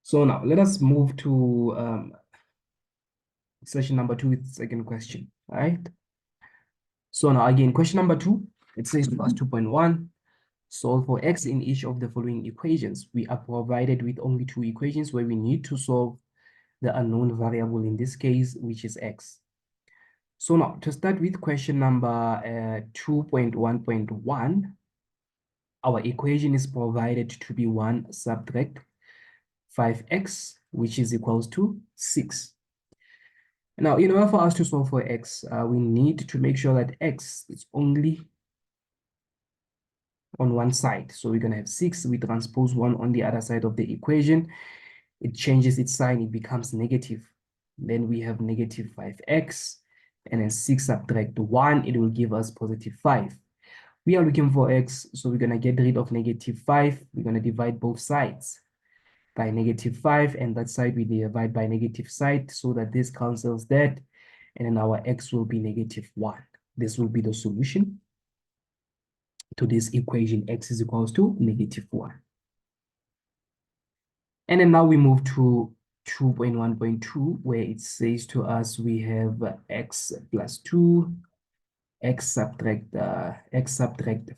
So now let us move to session number 2 with the second question. All right. So now again, question number 2, it says to us 2.1, solve for x in each of the following equations. We are provided with only 2 equations where we need to solve the unknown variable in this case, which is x. So now to start with question number 2.1.1, our equation is provided to be 1 subtract 5x, which is equals to 6. Now, in order for us to solve for x, we need to make sure that x is only on one side. So we're going to have 6. We transpose 1 on the other side of the equation. It changes its sign. It becomes negative. Then we have negative 5x. And then 6 subtract 1. It will give us positive 5. We are looking for x. So we're going to get rid of negative 5. We're going to divide both sides by negative 5. And that side we divide by negative side so that this cancels that. And then our x will be negative 1. This will be the solution to this equation. X is equals to negative 1. And then now we move to 2.1.2, where it says to us we have x plus 2, x subtract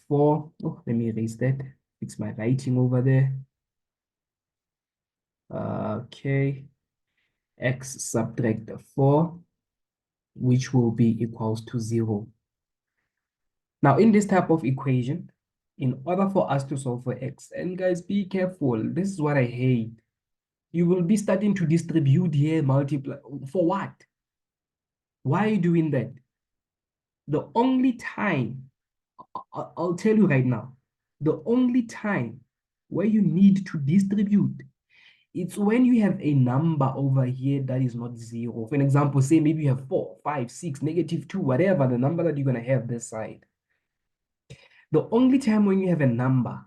4. Oh, let me erase that. Fix my writing over there. Okay. X subtract 4, which will be equals to 0. Now, in this type of equation, in order for us to solve for x, and guys, be careful. This is what I hate. You will be starting to distribute here, multiply. For what? Why are you doing that? The only time, I'll tell you right now, the only time where you need to distribute, it's when you have a number over here that is not 0. For an example, say maybe you have 4, 5, 6, -2, whatever the number that you're going to have this side. The only time when you have a number,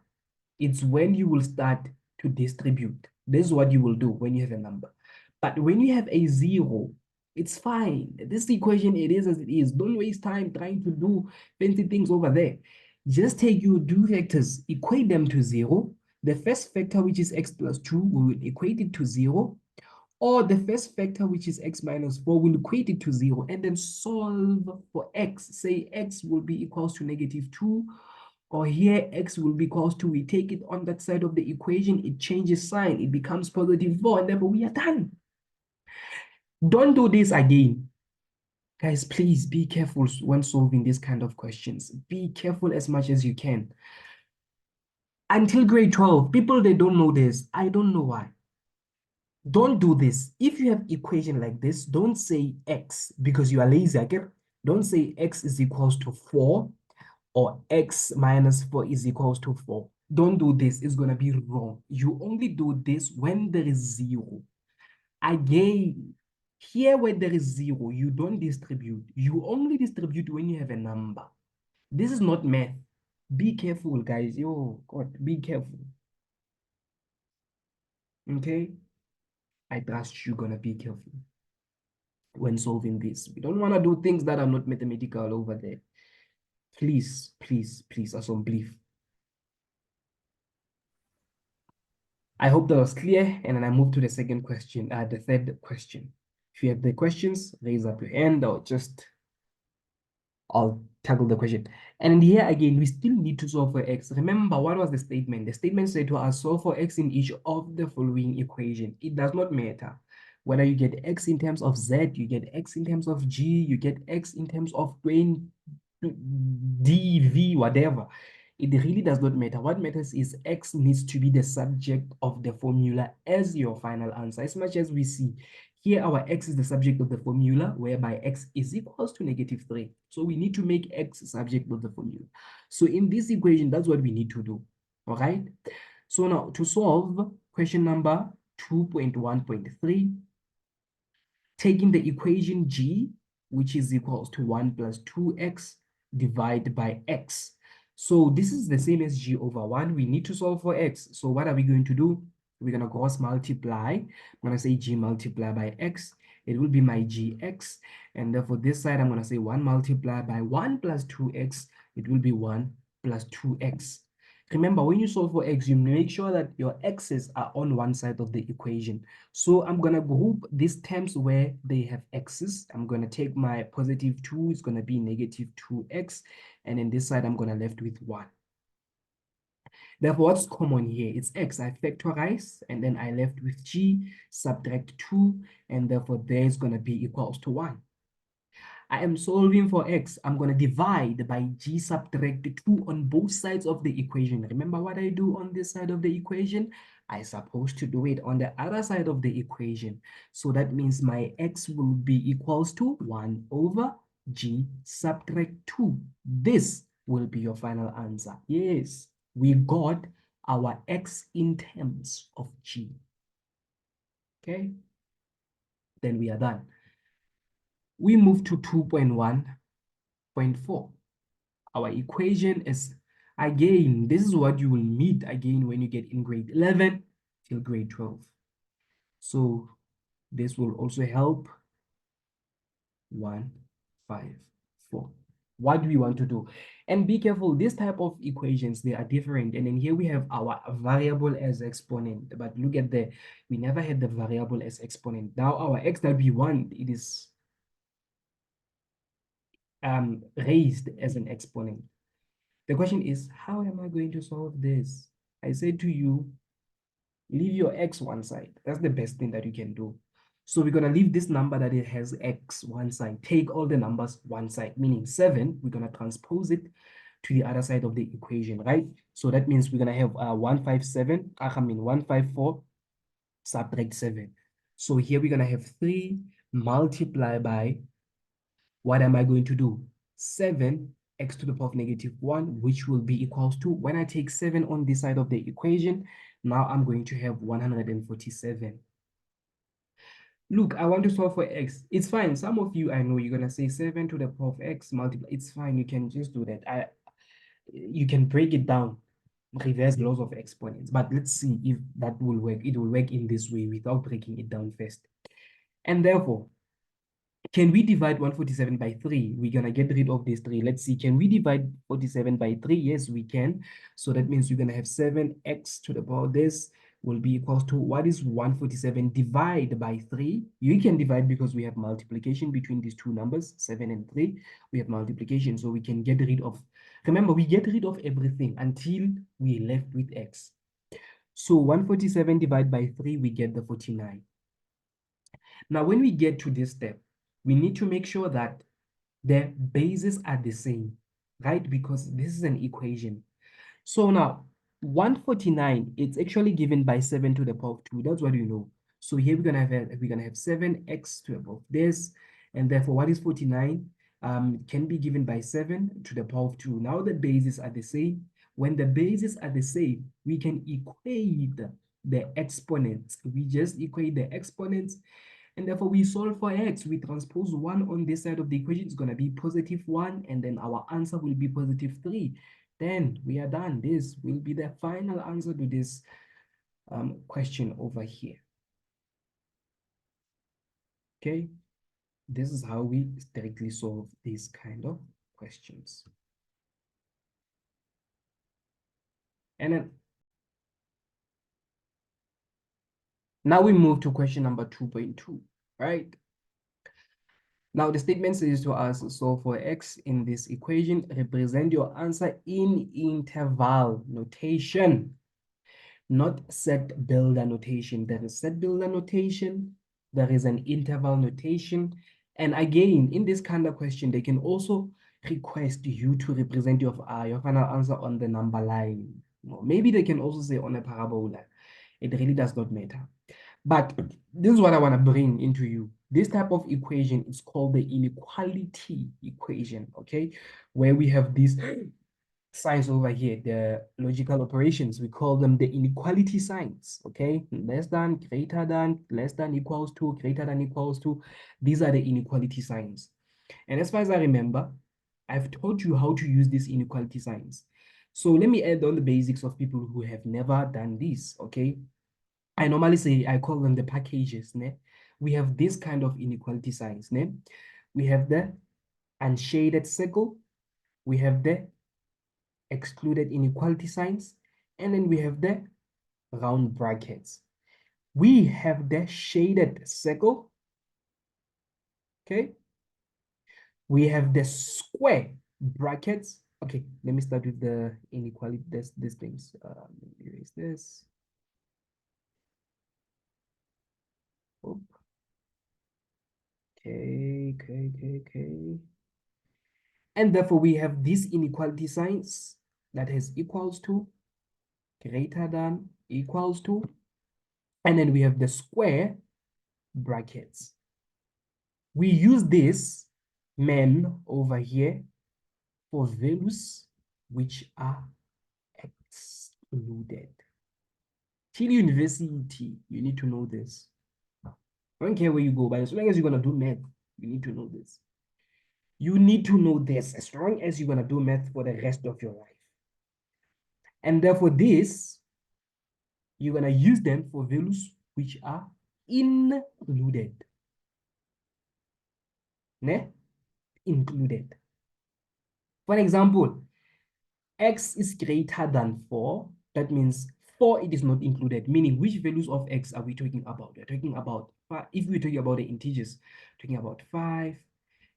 it's when you will start to distribute. This is what you will do when you have a number. But when you have a 0, it's fine. This equation, it is as it is. Don't waste time trying to do fancy things over there. Just take your two vectors, equate them to 0. The first vector, which is x plus 2, we will equate it to 0. Or the first vector, which is x minus 4, will equate it to 0. And then solve for x. Say x will be equals to -2. Or here, x will be equals to, we take it on that side of the equation, it changes sign, it becomes positive 4, and therefore we are done. Don't do this again. Guys, please be careful when solving these kind of questions. Be careful as much as you can. Until grade 12, people, they don't know this. I don't know why. Don't do this. If you have equation like this, don't say x because you are lazy. Okay? Don't say x is equals to 4. Or x minus 4 is equals to 4. Don't do this. It's going to be wrong. You only do this when there is 0. Again, here where there is 0, you don't distribute. You only distribute when you have a number. This is not math. Be careful, guys. Yo, God, be careful. Okay? I trust you're going to be careful when solving this. We don't want to do things that are not mathematical over there. Please, please, please, as on belief. I hope that was clear. And then I move to the second question, the third question. If you have the questions, raise up your hand or I'll tackle the question. And here again, we still need to solve for x. Remember, what was the statement? The statement said to us, solve for x in each of the following equation. It does not matter whether you get x in terms of z, you get x in terms of g, you get x in terms of dv, whatever. It really does not matter. What matters is x needs to be the subject of the formula as your final answer. As much as we see here, our x is the subject of the formula, whereby x is equals to -3. So we need to make x subject of the formula. So in this equation, that's what we need to do. All right. So now to solve question number 2.1.3, taking the equation g, which is equals to 1 plus 2x divided by x. So this is the same as g over 1. We need to solve for x. So what are we going to do? We're going to cross multiply. I'm going to say g multiplied by x. It will be my gx. And therefore, this side, I'm going to say 1 multiplied by 1 plus 2x. It will be 1 plus 2x. Remember, when you solve for x, you make sure that your x's are on one side of the equation. So I'm going to group these terms where they have x's. I'm going to take my positive 2, it's going to be negative 2x. And then this side, I'm going to left with 1. Therefore, what's common here? It's x. I factorize, and then I left with g, subtract 2, and therefore there is going to be equals to 1. I am solving for x. I'm going to divide by g subtract 2 on both sides of the equation. Remember what I do on this side of the equation? I'm supposed to do it on the other side of the equation. So that means my x will be equals to 1 over g subtract 2. This will be your final answer. Yes, we got our x in terms of g. Okay? Then we are done. We move to 2.1.4. Our equation is, again, this is what you will meet again when you get in grade 11 till grade 12. So this will also help. 1, 5, 4. What do we want to do? And be careful, this type of equations, they are different. And then here we have our variable as exponent. But look at the, we never had the variable as exponent. Now our x that we want, it is raised as an exponent. The question is, how am I going to solve this? I said to you, leave your x one side. That's the best thing that you can do. So we're going to leave this number that it has x one side. Take all the numbers one side, meaning 7. We're going to transpose it to the other side of the equation, right? So that means we're going to have 154 subtract 7. So here we're going to have 3 multiplied by, what am I going to do? 7 x to the power of negative 1, which will be equals to, when I take 7 on this side of the equation, now I'm going to have 147. Look, I want to solve for x. It's fine. Some of you, I know you're going to say 7 to the power of x multiply. It's fine. You can just do that. You can break it down, reverse laws of exponents. But let's see if that will work. It will work in this way without breaking it down first. And therefore, can we divide 147 by 3? We're going to get rid of this 3. Let's see. Can we divide 47 by 3? Yes, we can. So that means we're going to have 7x to the power of this will be equals to, what is 147 divided by 3? You can divide because we have multiplication between these two numbers, 7 and 3. We have multiplication, so we can get rid of, remember, we get rid of everything until we left with x. So 147 divided by 3, we get the 49. Now, when we get to this step, we need to make sure that the bases are the same, right? Because this is an equation. So now, 149, it's actually given by 7 to the power of 2. That's what you know. So here we're gonna have 7x to the power of this, and therefore what is 49? Can be given by 7 to the power of 2. Now the bases are the same. When the bases are the same, we can equate the exponents. We just equate the exponents, and therefore we solve for x. We transpose 1 on this side of the equation. It's going to be positive 1, and then our answer will be positive 3. Then we are done. This will be the final answer to this question over here. Okay, this is how we strictly solve these kind of questions. And then now we move to question number 2.2, right? Now the statement says to us, so for x in this equation, represent your answer in interval notation, not set builder notation. There is set builder notation, there is an interval notation. And again, in this kind of question, they can also request you to represent your final answer on the number line. Maybe they can also say on a parabola. It really does not matter. But this is what I want to bring into you. This type of equation is called the inequality equation, okay? Where we have these signs over here, the logical operations, we call them the inequality signs, okay? Less than, greater than, less than, equals to, greater than, equals to. These are the inequality signs. And as far as I remember, I've taught you how to use these inequality signs. So let me add on the basics of people who have never done this, okay? I normally say, I call them the packages. Ne? We have this kind of inequality signs. Ne? We have the unshaded circle. We have the excluded inequality signs. And then we have the round brackets. We have the shaded circle. Okay. We have the square brackets. Okay, let me start with the inequality, these things. Let me erase this. Oh. Okay. And therefore, we have these inequality signs that has equals to, greater than, equals to, and then we have the square brackets. We use this men over here for values which are excluded. Till university, you need to know this. I don't care where you go, but as long as you're going to do math, you need to know this. You need to know this as long as you're going to do math for the rest of your life. And therefore, this, you're going to use them for values which are included. Ne? Included. For example, x is greater than 4. That means 4, it is not included, meaning which values of x are we talking about? We're talking about, if we're talking about the integers, talking about 5,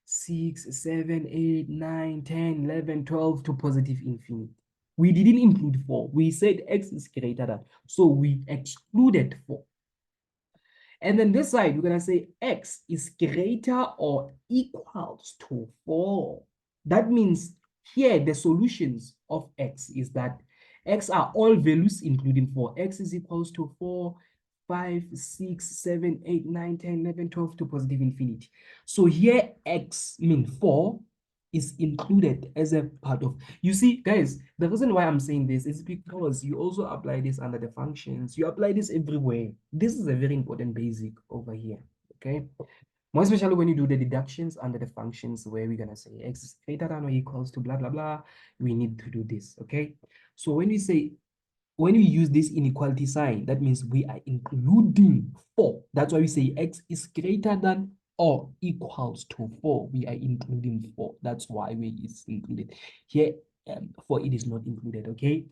6, 7, 8, 9, 10, 11, 12 to positive infinity. We didn't include 4. We said x is greater than. So we excluded 4. And then this side, we're going to say x is greater or equals to 4. That means here the solutions of x is that x are all values including 4. X is equals to 4, 5, 6, 7, 8, 9, 10, 11, 12 to positive infinity. So here x mean 4 is included as a part of. You see, guys, the reason why I'm saying this is because you also apply this under the functions. You apply this everywhere. This is a very important basic over here, okay? More especially when you do the deductions under the functions where we're going to say x is greater than or equals to blah, blah, blah. We need to do this, okay? So when we say, when we use this inequality sign, that means we are including 4. That's why we say x is greater than or equals to 4. We are including 4. That's why we is included. Here, 4, it is not included, okay?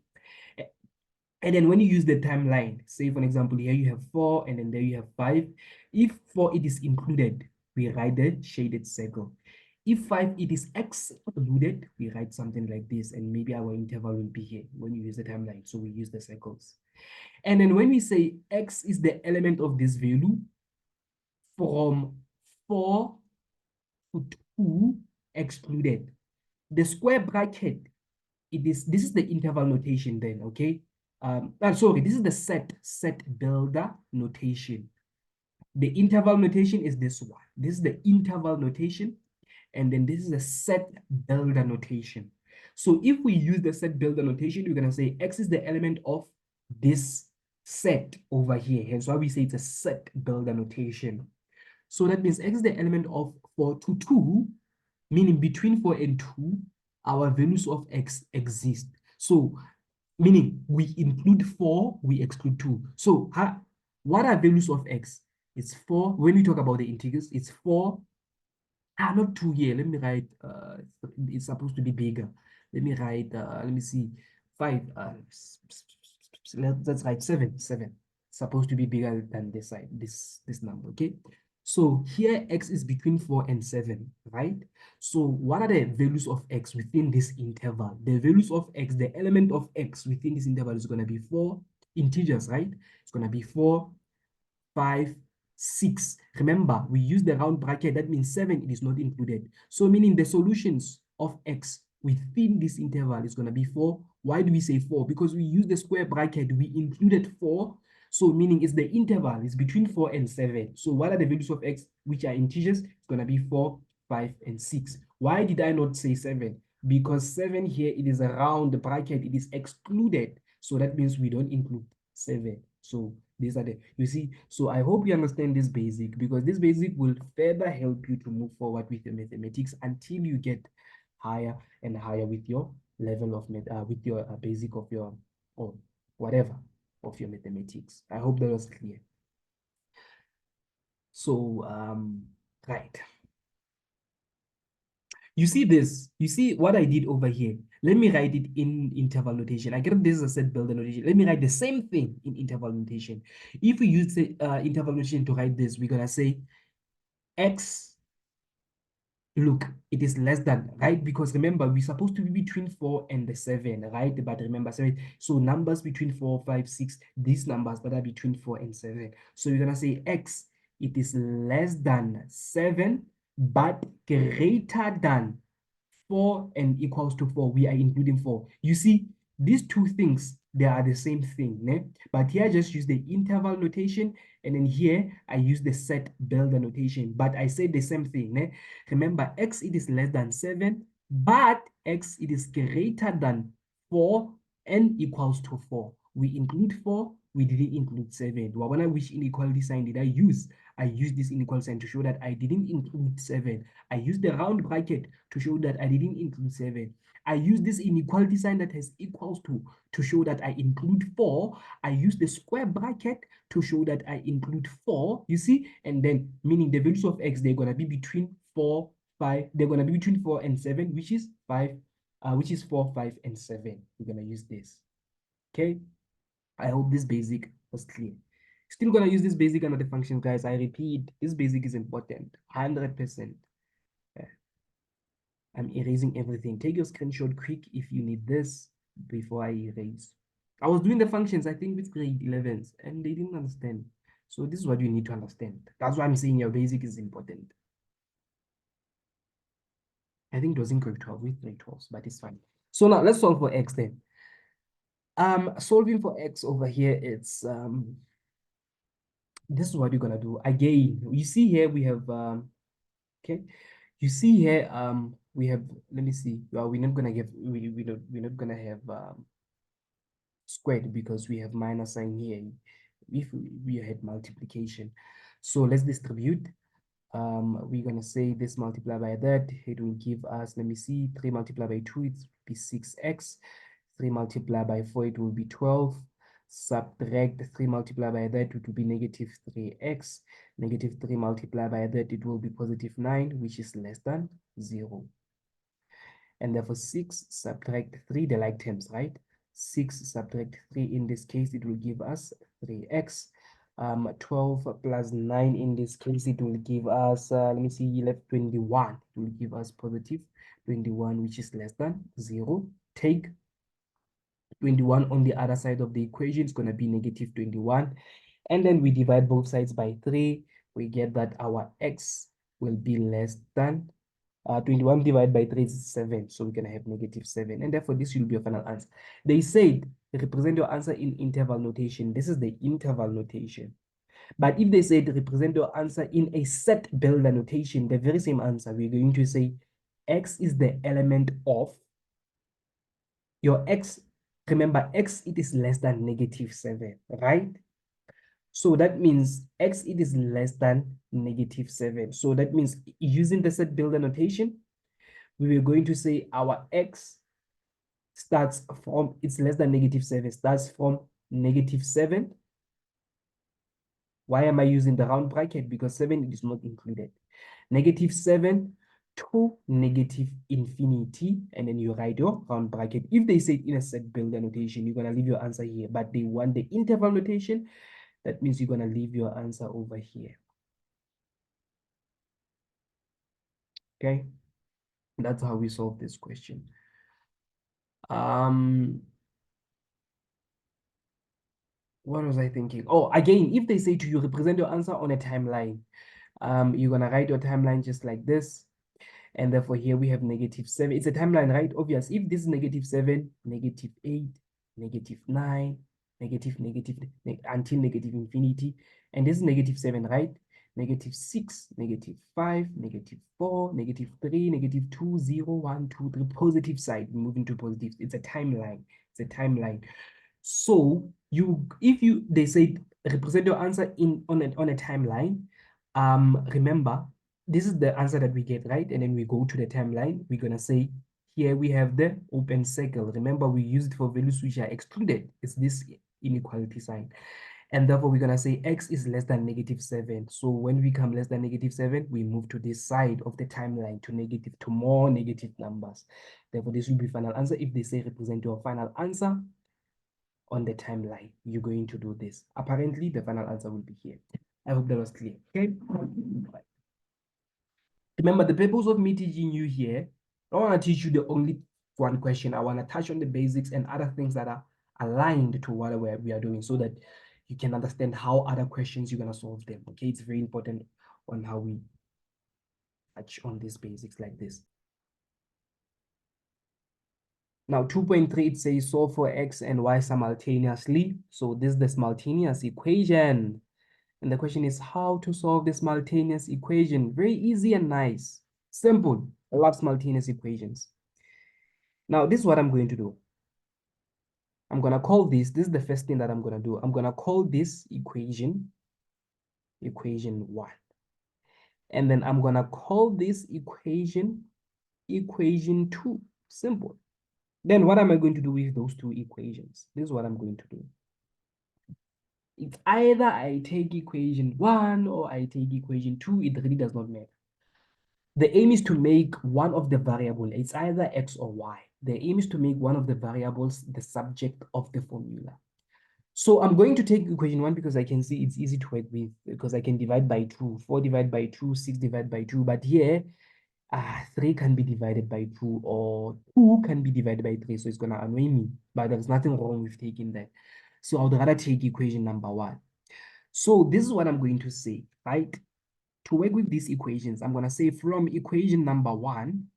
And then when you use the timeline, say for example, here you have 4 and then there you have 5. If 4, it is included, we write the shaded circle. If 5, it is excluded, we write something like this, and maybe our interval will be here when you use the timeline. So we use the circles. And then when we say x is the element of this value from 4 to 2 excluded, the square bracket, this is the interval notation then, okay? Sorry, this is the set builder notation. The interval notation is this one. This is the interval notation, and then this is the set builder notation. So if we use the set builder notation, we're gonna say x is the element of this set over here. Hence why we say it's a set builder notation. So that means x is the element of 4 to 2, meaning between 4 and 2, our values of x exist. So meaning we include 4, we exclude 2. So what are values of x? It's 4. When we talk about the integers, it's 4. Not 2 here. Let me write, it's supposed to be bigger. Let me write, let me see, 5. Let's write 7. 7. It's supposed to be bigger than this side, this number, okay? So here x is between 4 and 7, right? So what are the values of x within this interval? The values of x, the element of x within this interval is going to be 4 integers, right? It's going to be 4, 5, 6. Remember, we use the round bracket. That means 7, it is not included. So meaning the solutions of x within this interval is going to be 4. Why do we say 4? Because we use the square bracket. We included 4. So meaning it's the interval is between 4 and 7. So what are the values of x which are integers? It's going to be 4, 5, and 6. Why did I not say 7? Because 7 here, it is around the bracket. It is excluded. So that means we don't include 7. So these are the, you see, so I hope you understand this basic, because this basic will further help you to move forward with the mathematics until you get higher and higher with your level of with your basic of your, or whatever of your mathematics. I hope that was clear. So right, You see this? You see what I did over here? Let me write it in interval notation. I get this as a set builder notation. Let me write the same thing in interval notation. If we use the interval notation to write this, we're gonna say x, look, it is less than, right? Because remember, we're supposed to be between 4 and the 7, right? But remember, 7, so numbers between 4, 5, 6, these numbers that are between 4 and 7. So you're gonna say x, it is less than 7, but greater than 4 and equals to 4. We are including 4. You see, these two things, they are the same thing. Ne? But here I just use the interval notation, and then here I use the set builder notation. But I said the same thing. Ne? Remember, x it is less than 7, but x it is greater than 4 and equals to 4. We include 4, we didn't include 7. Which inequality sign did I use? I used this inequality sign to show that I didn't include 7. I used the round bracket to show that I didn't include 7. I use this inequality sign that has equals to show that I include 4. I use the square bracket to show that I include 4, you see? And then, meaning the values of x, they're going to be between 4, 5. They're going to be between 4 and 7, which is 5, which is 4, 5, and 7. We're going to use this, okay? I hope this basic was clear. Still going to use this basic and other functions, guys. I repeat, this basic is important, 100%. I'm erasing everything. Take your screenshot quick if you need this before I erase. I was doing the functions, I think, with grade 11s, and they didn't understand. So this is what you need to understand. That's why I'm saying your basic is important. I think it was in grade 12 with grade 12s, but it's fine. So now let's solve for x then. Solving for x over here, it's this is what you're gonna do. Again, you see here we have okay. You see here we have, let me see. Well, we're not gonna we're not gonna have squared because we have minus sign here if we had multiplication. So let's distribute. We're gonna say this multiplied by that, it will give us, let me see, 3 multiplied by 2, it will be 6x. 3 multiplied by 4, it will be 12. Subtract 3 multiplied by that, it will be negative 3x. Negative 3 multiplied by that, it will be positive 9, which is less than 0. And therefore 6 subtract 3, the like terms, right? 6 subtract 3, in this case, it will give us 3x. 12 plus 9, in this case, it will give us, let me see, left 21. It will give us positive 21, which is less than 0. Take 21 on the other side of the equation, it's going to be negative 21. And then we divide both sides by 3. We get that our x will be less than 21 divided by 3 is 7. So we're going to have negative 7. And therefore, this will be your final answer. They said, represent your answer in interval notation. This is the interval notation. But if they said, represent your answer in a set builder notation, the very same answer, we're going to say, x is the element of your x. Remember, x, it is less than negative 7, right? So that means x, it is less than negative 7. So that means using the set builder notation, we were going to say our x starts from, it's less than negative 7, starts from negative 7. Why am I using the round bracket? Because 7 is not included. Negative 7 to negative infinity, and then you write your round bracket. If they say in a set builder notation, you're going to leave your answer here, but they want the interval notation. That means you're going to leave your answer over here. Okay, that's how we solve this question. What was I thinking? Oh, again, if they say to you, represent your answer on a timeline, you're going to write your timeline just like this. And therefore here we have negative 7. It's a timeline, right? Obvious. If this is negative 7, negative 8, negative 9, negative, until negative infinity. And this is negative 7, right? Negative 6, negative 5, negative 4, negative 3, negative 2, 0, 1, 2, 3. Positive side, moving to positive. It's a timeline. It's a timeline. So they say represent your answer on a timeline. Remember, this is the answer that we get, right? And then we go to the timeline. We're gonna say here we have the open circle. Remember, we use it for values which are excluded. It's this inequality sign. And therefore, we're going to say x is less than -7. So when we become less than -7, we move to this side of the timeline to more negative numbers. Therefore, this will be final answer. If they say represent your final answer on the timeline, you're going to do this. Apparently, the final answer will be here. I hope that was clear. Okay. Remember, the purpose of me teaching you here, I want to teach you the only one question. I want to touch on the basics and other things that are aligned to what we are doing so that you can understand how other questions you're going to solve them. Okay, it's very important on how we touch on these basics like this. Now, 2.3, it says solve for x and y simultaneously. So this is the simultaneous equation. And the question is how to solve the simultaneous equation. Very easy and nice. Simple. I love simultaneous equations. Now, this is what I'm going to do. I'm going to call this is the first thing that I'm going to do. I'm going to call this equation 1. And then I'm going to call this equation 2. Simple. Then what am I going to do with those two equations? This is what I'm going to do. It's either I take equation 1 or I take equation 2. It really does not matter. The aim is to make one of the variable. It's either x or y. The aim is to make one of the variables the subject of the formula. So I'm going to take equation 1 because I can see it's easy to work with because I can divide by 2. 4 divided by 2, 6 divided by 2. But here, 3 can be divided by 2 or 2 can be divided by 3. So it's going to annoy me. But there's nothing wrong with taking that. So I would rather take equation number 1. So this is what I'm going to say, right? To work with these equations, I'm going to say from equation number 1,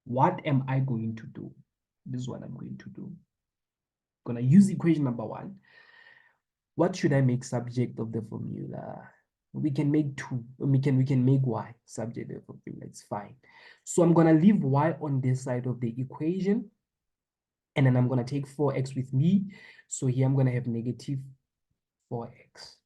what am I going to do? This is what I'm going to do. I'm going to use equation number 1. What should I make subject of the formula? We can make 2. We can make y subject of the formula. It's fine. So I'm going to leave y on this side of the equation. And then I'm going to take 4x with me. So here I'm going to have negative 4x.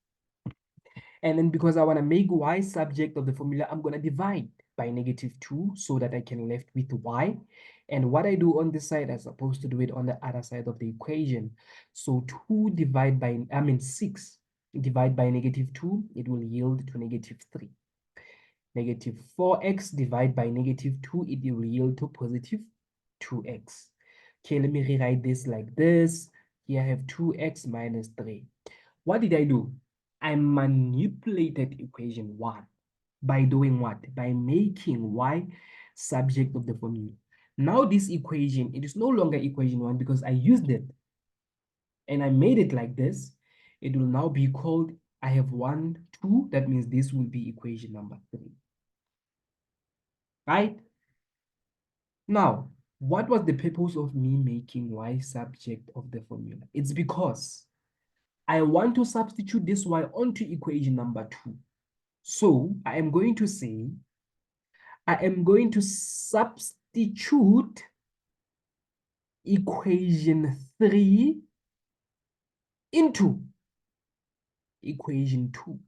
And then because I want to make y subject of the formula, I'm going to divide by -2 so that I can left with y. And what I do on this side, I'm supposed to do it on the other side of the equation. So 6 divide by -2, it will yield to -3. Negative 4x divided by -2, it will yield to positive 2x. Okay, let me rewrite this like this. Here I have 2x minus 3. What did I do? I manipulated equation 1 by doing what? By making y subject of the formula. Now this equation, it is no longer equation 1 because I used it and I made it like this. It will now be called, I have 1, 2. That means this will be equation number 3. Right? Now, what was the purpose of me making y subject of the formula? It's because I want to substitute this y onto equation number 2. So I am going to say, I am going to substitute equation 3 into equation 2.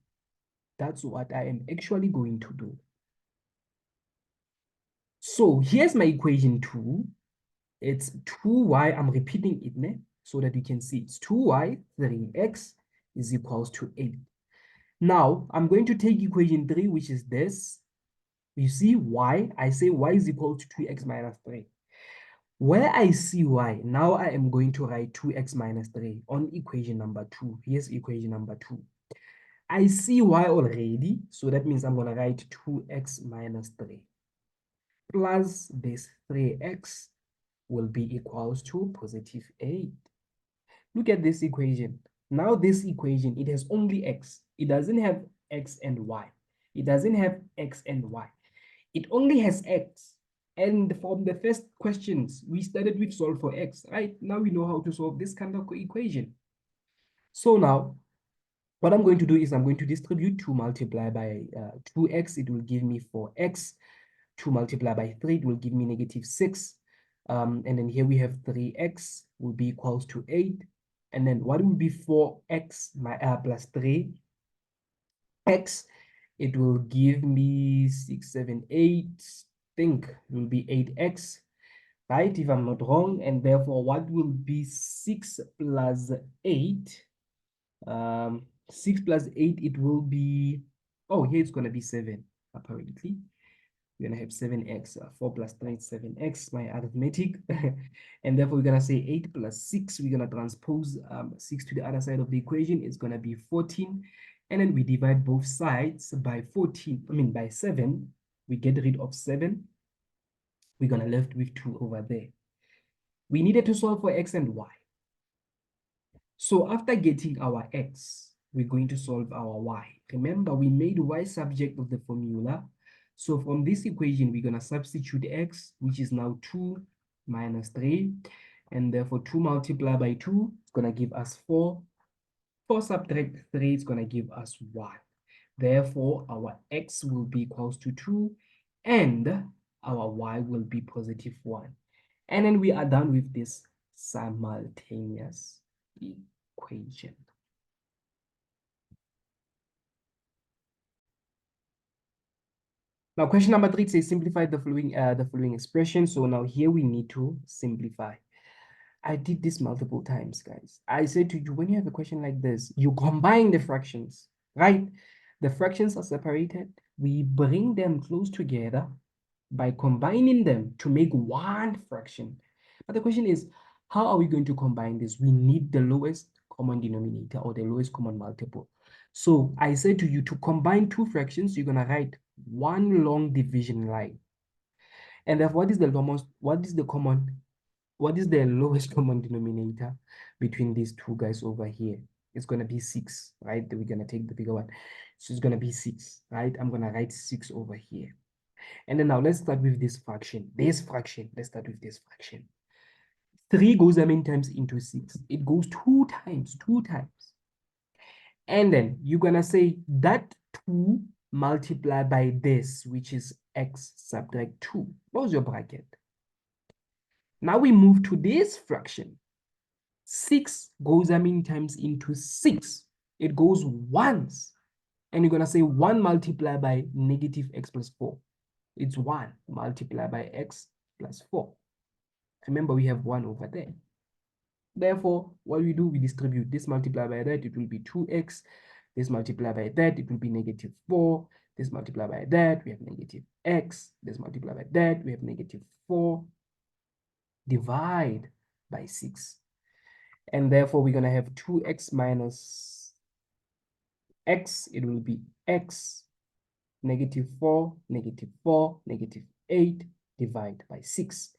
That's what I am actually going to do. So here's my equation 2. It's 2y, I'm repeating it so that you can see it's 2y, 3x is equals to 8. Now, I'm going to take equation 3, which is this. You see y, I say y is equal to 2x minus 3. Where I see y, now I am going to write 2x minus 3 on equation number 2. Here's equation number 2. I see y already, so that means I'm going to write 2x minus 3 plus this 3x will be equals to positive 8. Look at this equation. Now this equation, it has only x. It doesn't have x and y. It doesn't have x and y. It only has x. And from the first questions, we started with solve for x, right? Now we know how to solve this kind of equation. So now, what I'm going to do is I'm going to distribute 2 multiplied by 2x. It will give me 4x. 2 multiplied by 3, it will give me -6. And then here we have 3x will be equals to 8. And then what will be 4x plus 3x? It will give me 6, 7, 8. Think it will be 8x right? If I'm not wrong, and therefore what will be 6 plus 8? 6 plus 8, it will be, oh, here it's going to be 7, apparently. We're going to have 7x, 4 plus 3 is 7x, my arithmetic. And therefore, we're going to say 8 plus 6. We're going to transpose 6 to the other side of the equation. It's going to be 14. And then we divide both sides by 14, by 7. We get rid of 7. We're going to left with 2 over there. We needed to solve for x and y. So after getting our x, we're going to solve our y. Remember, we made y subject of the formula. So from this equation, we're going to substitute x, which is now 2 minus 3. And therefore, 2 multiplied by 2 is going to give us 4. 4 subtract 3 is going to give us 1. Therefore, our x will be equals to 2. And our y will be positive 1. And then we are done with this simultaneous equation. Now, question number 3 says simplify the following expression. So now here we need to simplify. I did this multiple times, guys. I said to you, when you have a question like this, you combine the fractions, right? The fractions are separated. We bring them close together by combining them to make one fraction. But the question is, how are we going to combine this? We need the lowest common denominator or the lowest common multiple. So I said to you, to combine two fractions, you're going to write one long division line. And therefore, what is the lowest common denominator between these two guys over here? It's going to be 6, right? We're going to take the bigger one. So it's going to be 6, right? I'm going to write 6 over here. And then now let's start with this fraction. Let's start with this fraction. 3 goes how many times into 6? It goes 2 times. And then you're going to say that 2 multiplied by this, which is x subtract 2. Close your bracket. Now we move to this fraction. 6 goes how many times into 6? It goes once. And you're going to say 1 multiplied by negative x plus 4. It's 1 multiplied by x plus 4. Remember, we have 1 over there. Therefore, what we do, we distribute this multiplied by that, it will be 2x. This multiplied by that, it will be negative 4. This multiplied by that, we have negative x. This multiplied by that, we have negative 4. Divide by 6. And therefore, we're going to have 2x minus x. It will be x, negative 4, negative 4, negative 8, divide by 6.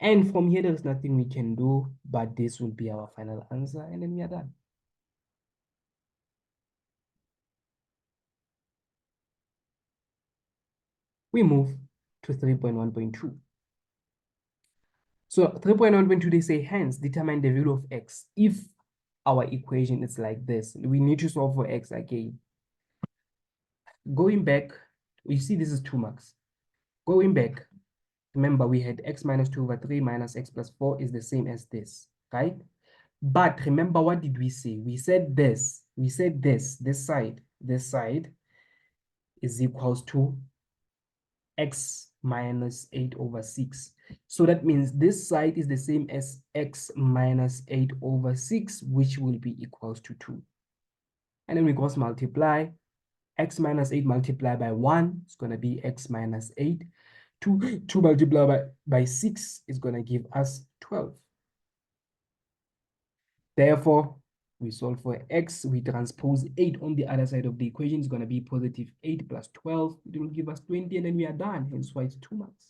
And from here, there's nothing we can do, but this will be our final answer, and then we are done. We move to 3.1.2. So 3.1.2, they say, hence, determine the value of x. If our equation is like this, we need to solve for x again. Going back, you see this is 2 marks. Going back, remember, we had x minus 2 over 3 minus x plus 4 is the same as this, right? But remember, what did we say? We said this side is equals to x minus 8 over 6. So that means this side is the same as x minus 8 over 6, which will be equals to 2. And then we cross multiply. X minus 8 multiplied by 1 is going to be x minus 8. 2 multiplied by 6 is going to give us 12. Therefore, we solve for x. We transpose 8 on the other side of the equation. It's going to be positive 8 plus 12. It will give us 20, and then we are done. Hence why it's 2 marks.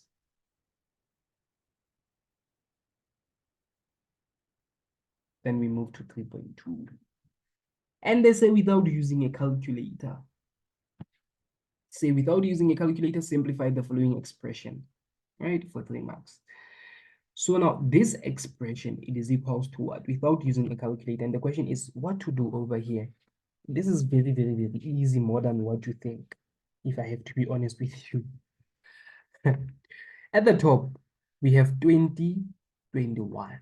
Then we move to 3.2. And they say without using a calculator. Say without using a calculator, simplify the following expression, right, for 3 marks. So now this expression, it is equals to what? Without using a calculator. And the question is what to do over here. This is very, very, very easy, more than what you think, if I have to be honest with you. At the top, we have 20, 21.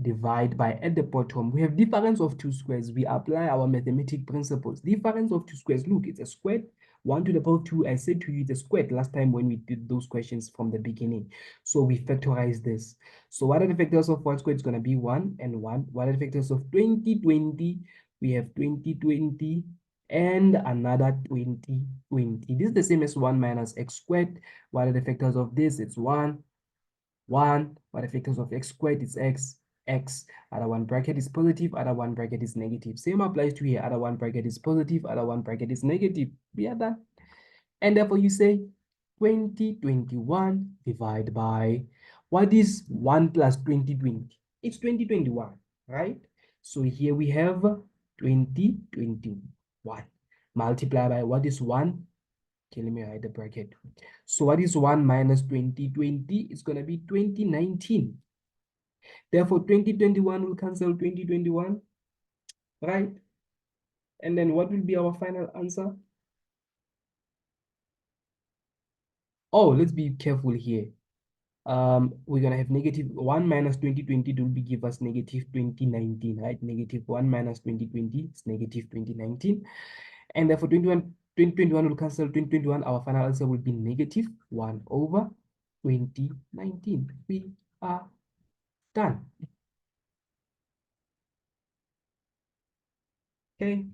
Divide by, at the bottom, we have difference of 2 squares. We apply our mathematical principles. Difference of 2 squares. Look, it's a square 1 to the power 2, I said to you the squared last time when we did those questions from the beginning. So we factorize this. So what are the factors of 1 squared? It's going to be 1 and 1. What are the factors of 2020? We have 2020 and another 2020. This is the same as 1 minus x squared. What are the factors of this? It's 1, 1. What are the factors of x squared? It's x. X. Other one bracket is positive, other one bracket is negative. Same applies to here. Other one bracket is positive, other one bracket is negative. We are done. And therefore you say 2021 divided by, what is 1 plus 2020? It's 2021, right? So here we have 2021 multiply by, what is 1? Okay, let me write the bracket. So what is 1 minus 2020? It's going to be 2019. Therefore, 2021 will cancel 2021, right? And then what will be our final answer? Oh, let's be careful here. We're going to have negative 1 minus 2020 will be give us negative 2019, right? Negative 1 minus 2020 is negative 2019. And therefore 2021 will cancel 2021. Our final answer will be negative 1 over 2019. We are done. Okay.